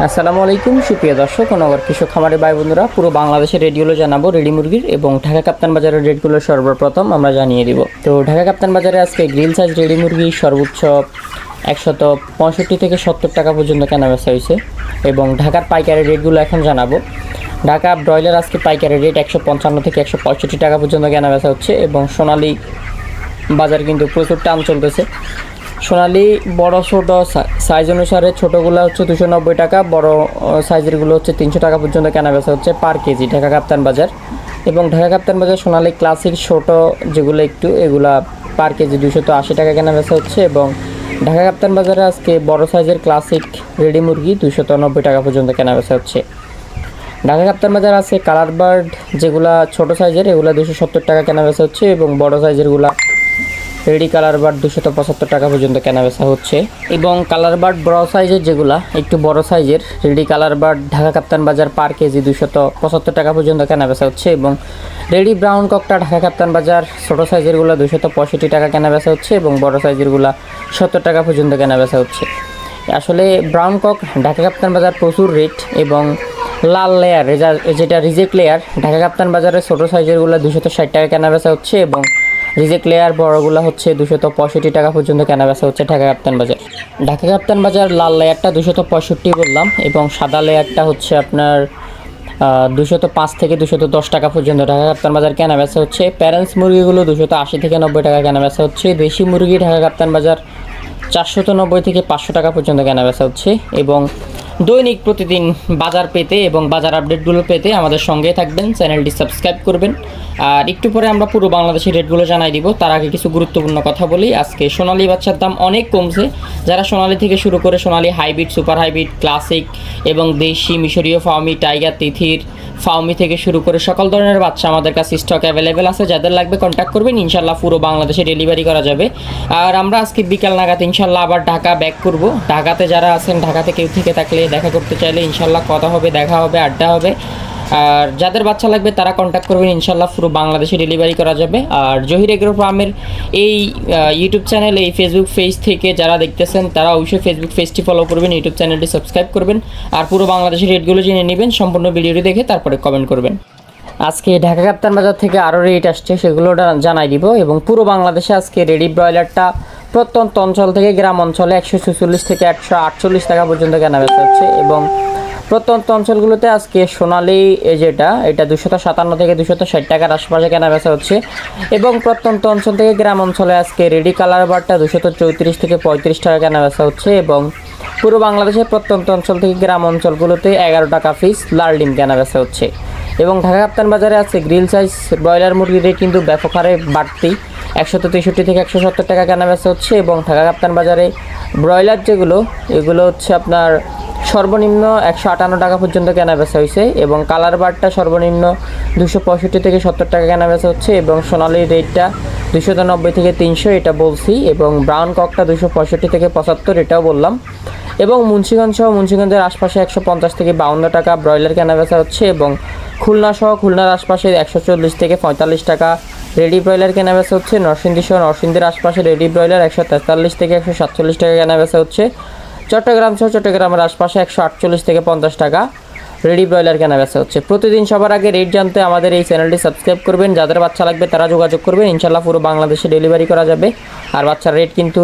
আসসালামু আলাইকুম সুপ্রিয় দর্শক ও নগর কৃষক খামারি ভাই বন্ধুরা, পুরো বাংলাদেশের রেটগুলো জানাবো রেডি মুরগির এবং ঢাকা কাপ্তান বাজারের রেটগুলো সর্বপ্রথম আমরা জানিয়ে দিব। তো ঢাকা কাপ্তান বাজারে আজকে গ্রিল সাইজ রেডি মুরগি সর্বোচ্চ 165 থেকে 70 টাকা পর্যন্ত কেনাবেচা হয়েছে এবং ঢাকার পাইকারি রেটগুলো এখন জানাবো। ঢাকা ব্রয়লার আজকে পাইকারি রেট 155 থেকে 165 টাকা পর্যন্ত কেনাবেচা হচ্ছে এবং সোনালী বাজার কিন্তু প্রচুর টান চলতেছে। সোনালী বড় ছোট সাইজ অনুসারে ছোটোগুলো হচ্ছে 290 টাকা, বড় সাইজেরগুলো হচ্ছে 300 টাকা পর্যন্ত কেনাবেচা হচ্ছে পার কেজি ঢাকা কাপ্তান বাজার। এবং ঢাকা কাপ্তান বাজার সোনালী ক্লাসিক ছোট যেগুলো একটু এগুলা পার কেজি 280 টাকা কেনাবেচা হচ্ছে এবং ঢাকা কাপ্তান বাজারে আজকে বড় সাইজের ক্লাসিক রেডি মুরগি 290 টাকা পর্যন্ত কেনাবেচা হচ্ছে। ঢাকা কাপ্তান বাজার আছে কালার বার্ড যেগুলা ছোট সাইজের এগুলা 270 টাকা কেনাবেচা হচ্ছে এবং বড় সাইজেরগুলা রেডি কালার বার্ড 275 টাকা পর্যন্ত কেনাবেচা হচ্ছে এবং কালার বার্ড বড় সাইজের যেগুলা একটু বড় সাইজের রেডি কালার বার্ড ঢাকা কাপ্তান বাজার পার কেজি 275 টাকা পর্যন্ত কেনাবেচা হচ্ছে এবং রেডি ব্রাউন ককটা ঢাকা কাপ্তান বাজার ছোটো সাইজেরগুলো 265 টাকা কেনাবেচা হচ্ছে এবং বড় সাইজেরগুলা 70 টাকা পর্যন্ত কেনাবেচা হচ্ছে। আসলে ব্রাউন কক ঢাকা কাপ্তান বাজার প্রচুর রেট এবং লাল লেয়ার যেটা রিজেক্ট লেয়ার ঢাকা কাপ্তান বাজারে ছোটো সাইজেরগুলো 260 টাকা কেনাবেচা হচ্ছে এবং রিজেক্ট লেয়ার বড়গুলো হচ্ছে 265 টাকা পর্যন্ত কেনাবেচা হচ্ছে ঢাকা কাপ্তান বাজার। ঢাকা কাপ্তান বাজার লাল লেয়ারটা 265 বললাম এবং সাদা লেয়ারটা হচ্ছে আপনার 205 থেকে 210 টাকা পর্যন্ত ঢাকা কাপ্তান বাজার কেনাবেচা হচ্ছে। প্যারেন্টস মুরগিগুলো 280 থেকে 90 টাকা কেনাবেচা হচ্ছে। দেশি মুরগি ঢাকা কাপ্তান বাজার 490 থেকে 500 টাকা পর্যন্ত কেনাবেচা হচ্ছে এবং দৈনিক প্রতিদিন বাজার পেতে এবং বাজার আপডেটগুলো পেতে আমাদের সঙ্গে থাকবেন, চ্যানেলটি সাবস্ক্রাইব করবেন। আর একটু পরে আমরা পুরো বাংলাদেশের রেটগুলো জানাই দিব। তার আগে কিছু গুরুত্বপূর্ণ কথা বলি। আজকে সোনালী বাচ্চার দাম অনেক কমছে। যারা সোনালী থেকে শুরু করে সোনালী হাইব্রিড, সুপার হাইব্রিড, ক্লাসিক এবং দেশি মিশরীয় ফাউমি, টাইগার, তিথির ফাউমি থেকে শুরু করে সকল ধরনের বাচ্চা আমাদের কাছে স্টক অ্যাভেলেবেল আছে। যাদের লাগবে কন্ট্যাক্ট করবেন, ইনশাল্লাহ পুরো বাংলাদেশে ডেলিভারি করা যাবে। আর আমরা আজকে বিকাল নাগাদ ইনশাল্লাহ আবার ঢাকা ব্যাক করব। ঢাকাতে যারা আছেন, ঢাকাতে কেউ থেকে থাকলে দেখা করতে চাইলে ইনশাল্লাহ কথা হবে, দেখা হবে, আড্ডা হবে। আর যাদের বাচ্চা লাগবে তারা কন্ট্যাক্ট করবেন, ইনশাল্লাহ পুরো বাংলাদেশে ডেলিভারি করা যাবে। আর জহির এগ্রো ফার্মের এই ইউটিউব চ্যানেল, এই ফেসবুক পেজ থেকে যারা দেখতেছেন তারা অবশ্যই ফেসবুক পেজটি ফলো করবেন, ইউটিউব চ্যানেলটি সাবস্ক্রাইব করবেন আর পুরো বাংলাদেশের রেটগুলো জেনে নেবেন। সম্পূর্ণ ভিডিওটি দেখে তারপরে কমেন্ট করবেন। আজকে ঢাকা কাপ্তান বাজার থেকে আরও রেট আসছে, সেগুলো জানাই দিব এবং পুরো বাংলাদেশে আজকে রেডি ব্রয়লারটা প্রত্যন্ত অঞ্চল থেকে গ্রাম অঞ্চলে 146 থেকে 148 টাকা পর্যন্ত কেনাবেচা হচ্ছে এবং প্রত্যন্ত অঞ্চলগুলোতে আজকে সোনালী এটা 257 থেকে 260 টাকার আশপাশে কেনাবেচা হচ্ছে এবং প্রত্যন্ত অঞ্চল থেকে গ্রাম অঞ্চলে আজকে রেডি কালার বারটা 234 থেকে 35 টাকা কেনাবেচা হচ্ছে এবং পুরো বাংলাদেশের প্রত্যন্ত অঞ্চল থেকে গ্রাম অঞ্চলগুলোতে 11 টাকা পিস লাল ডিম কেনাবেচা হচ্ছে এবং ঢাকা কাপ্তান বাজারে আছে গ্রিল সাইজ ব্রয়লার মুরগির রেট কিন্তু ব্যাপক হারে বাড়তি, 163 থেকে 170 টাকা কেনাবেচা হচ্ছে এবং ঢাকা কাপ্তান বাজারে ব্রয়লার এগুলো হচ্ছে আপনার সর্বনিম্ন 158 টাকা পর্যন্ত কেনাবেচা হয়েছে এবং কালার বারটা সর্বনিম্ন 265 থেকে 70 টাকা কেনাবেচা হচ্ছে এবং সোনালির রেটটা 290 থেকে 300 এটা বলছি এবং ব্রাউন ককটা 265 থেকে 75 এটাও বললাম এবং মুন্সিগঞ্জের আশপাশে 150 থেকে 52 টাকা ব্রয়লার কেনাবেচা হচ্ছে এবং খুলনার আশপাশে 140 থেকে 45 টাকা রেডি ব্রয়লার কেনাবেচা হচ্ছে। নরসিংদীর আশপাশে রেডি ব্রয়লার 143 থেকে 147 টাকা কেনাবেচা হচ্ছে। চট্টগ্রামের আশপাশে 148 থেকে 50 টাকা রেডি ব্রয়লার কেনাবেচা হচ্ছে। প্রতিদিন সবার আগে রেট জানতে আমাদের এই চ্যানেলটি সাবস্ক্রাইব করবেন। যাদের বাচ্চা লাগবে তারা যোগাযোগ করবেন, ইনশাল্লাহ পুরো বাংলাদেশে ডেলিভারি করা যাবে। আর বাচ্চার রেট কিন্তু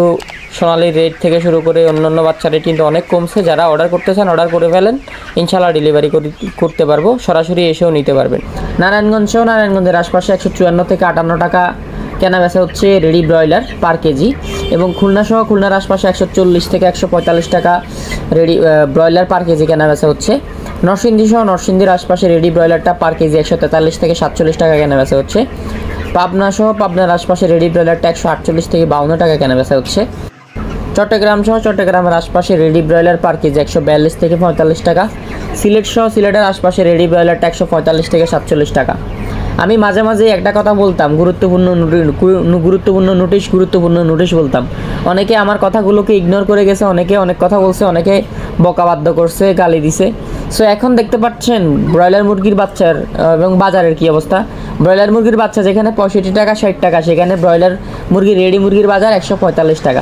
সোনালীর রেট থেকে শুরু করে অন্যান্য বাচ্চার রেট কিন্তু অনেক কমছে। যারা অর্ডার করতে চান অর্ডার করে ফেলেন, ইনশাল্লাহ ডেলিভারি করতে পারবো, সরাসরি এসেও নিতে পারবেন। নারায়ণগঞ্জের আশপাশে 154 থেকে 58 টাকা কেনাবেচা হচ্ছে রেডি ব্রয়লার পার কেজি এবং খুলনার আশপাশে 140 থেকে 145 টাকা রেডি ব্রয়লার পার কেজি কেনাবেচা হচ্ছে। নরসিংদীর আশপাশে রেডি ব্রয়লারটা পার কেজি 143 থেকে 47 টাকা কেনাবেচা হচ্ছে। পাবনার আশপাশে রেডি ব্রয়লারটা 148 থেকে 52 টাকা কেনাবেচা হচ্ছে। চট্টগ্রামের আশপাশে রেডি ব্রয়লার পার কেজি 142 থেকে 45 টাকা। সিলেটের আশপাশে রেডি ব্রয়লারটা 145 থেকে 47 টাকা। আমি মাঝে মাঝে একটা কথা বলতাম, গুরুত্বপূর্ণ নোটিশ বলতাম। অনেকে আমার কথাগুলোকে ইগনোর করে গেছে, অনেকে অনেক কথা বলছে, অনেকে বকাবাদ্য করছে, গালি দিছে। সো এখন দেখতে পাচ্ছেন ব্রয়লার মুরগির বাচ্চার এবং বাজারের কী অবস্থা। ব্রয়লার মুরগির বাচ্চা যেখানে 65 টাকা 60 টাকা, সেখানে ব্রয়লার রেডি মুরগির বাজার 145 টাকা।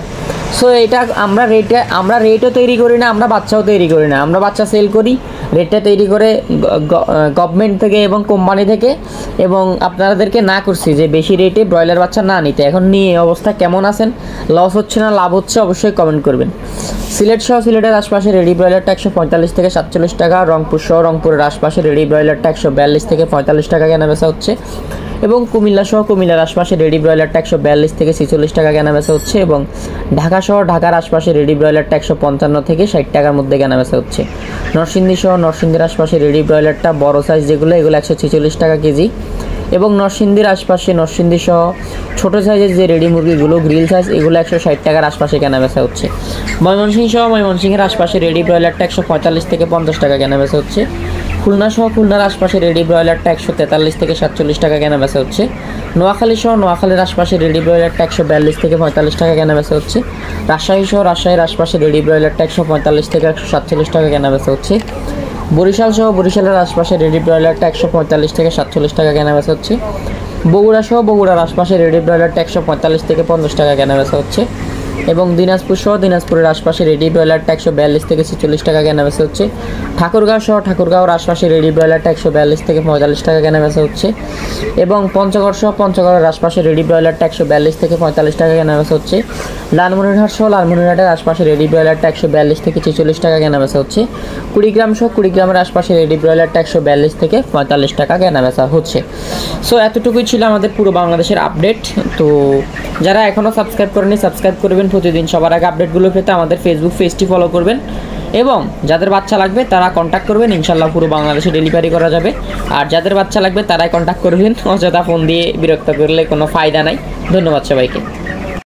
সো এটা আমরা রেটও তৈরি করি না, আমরা বাচ্চাও তৈরি করি না, আমরা বাচ্চা সেল করি, রেটটা তৈরি করে গভর্নমেন্ট থেকে এবং কোম্পানি থেকে, এবং আপনাদেরকে না করছি যে বেশি রেটে ব্রয়লার বাচ্চা না নিতে। এখন নিয়ে অবস্থা কেমন আছেন, লস হচ্ছে না লাভ হচ্ছে, অবশ্যই কমেন্ট করবেন। সিলেট সহ সিলেটের আশপাশে রেডি ব্রয়লারটা 145 থেকে 47 টাকা, রংপুর সহ রংপুরের আশপাশে রেডি ব্রয়লারটা 142 থেকে 45 টাকা কেনা বেচা হচ্ছে, এবং কুমিল্লা সহ কুমিল্লার আশপাশে রেডি ব্রয়লারটা 142 থেকে 46 টাকা কেনা বেচা হচ্ছে, এবং ঢাকা সহ ঢাকার আশপাশে রেডি ব্রয়লারটা 155 থেকে 60 টাকার মধ্যে কেনা বেচা হচ্ছে। নরসিংদী সহ নরসিংদীর আশপাশে রেডি ব্রয়লারটা বড় সাইজ যেগুলো, এগুলো 146 টাকা কেজি, এবং নরসিংদীর আশপাশে নরসিংদী সহ ছোটো সাইজের যে রেডি মুরগিগুলো গ্রিল সাইজ, এগুলো 160 টাকার আশপাশে কেনা বেচা হচ্ছে। ময়মনসিংহ সহ ময়মনসিংহের আশপাশে রেডি ব্রয়লারটা 145 থেকে 50 টাকা কেনা বেচা হচ্ছে। খুলনা সহ খুলনার আশপাশে রেডি ব্রয়লারটা 143 থেকে 47 টাকা কেনা বেচা হচ্ছে। নোয়াখালী সহ নোয়াখালীর আশপাশে রেডি ব্রয়লারটা 142 থেকে 45 টাকা কেনা বেচা হচ্ছে। রাজশাহী সহ রাজশাহীর আশপাশে রেডি ব্রয়লারটা 145 থেকে 147 টাকা কেনা বেচা হচ্ছে। বরিশাল সহ বরিশালের আশপাশে রেডি ব্রয়লারটা 145 থেকে 47 টাকা কেনা বেচা হচ্ছে। বগুড়া সহ বগুড়ার আশপাশে রেডি ব্রয়লারটা 145 থেকে 50 টাকা কেনা বেচা হচ্ছে, এবং দিনাজপুর সহ দিনাজপুরের আশপাশে রেডি ব্রয়লারটা 142 থেকে 46 টাকা কেনা বেচা হচ্ছে। ঠাকুরগাঁও সহ ঠাকুরগাঁওর আশপাশে রেডি ব্রয়লারটা 142 থেকে 45 টাকা কেনা বেচা হচ্ছে, এবং পঞ্চগড় সহ পঞ্চগড়ের আশপাশে রেডি ব্রয়লারটা 142 থেকে 45 টাকা কেনা বেচা হচ্ছে। লালমনিরহাট সহ লালমনিরহাটের আশপাশে রেডি ব্রয়লারটা 142 থেকে 46 টাকা কেনা বেচা হচ্ছে। কুড়িগ্রাম সহ কুড়িগ্রামের আশপাশে রেডি ব্রয়লারটা 142 থেকে 45 টাকা কেনা বেচা হচ্ছে। সো এতটুকুই ছিল আমাদের পুরো বাংলাদেশের আপডেট। তো যারা এখনও সাবস্ক্রাইব করেনি সাবস্ক্রাইব করবেন প্রতিদিন সবার আগে আপডেটগুলো পেতে। আমাদের ফেসবুক পেজটি ফলো করবেন, এবং যাদের বাচ্চা লাগবে তারা কন্ট্যাক্ট করবেন, ইনশাল্লাহ পুরো বাংলাদেশে ডেলিভারি করা যাবে। আর যাদের বাচ্চা লাগবে তারাই কন্ট্যাক্ট করবেন, অযথা ফোন দিয়ে বিরক্ত করলে কোনো ফায়দা নাই। ধন্যবাদ সবাইকে।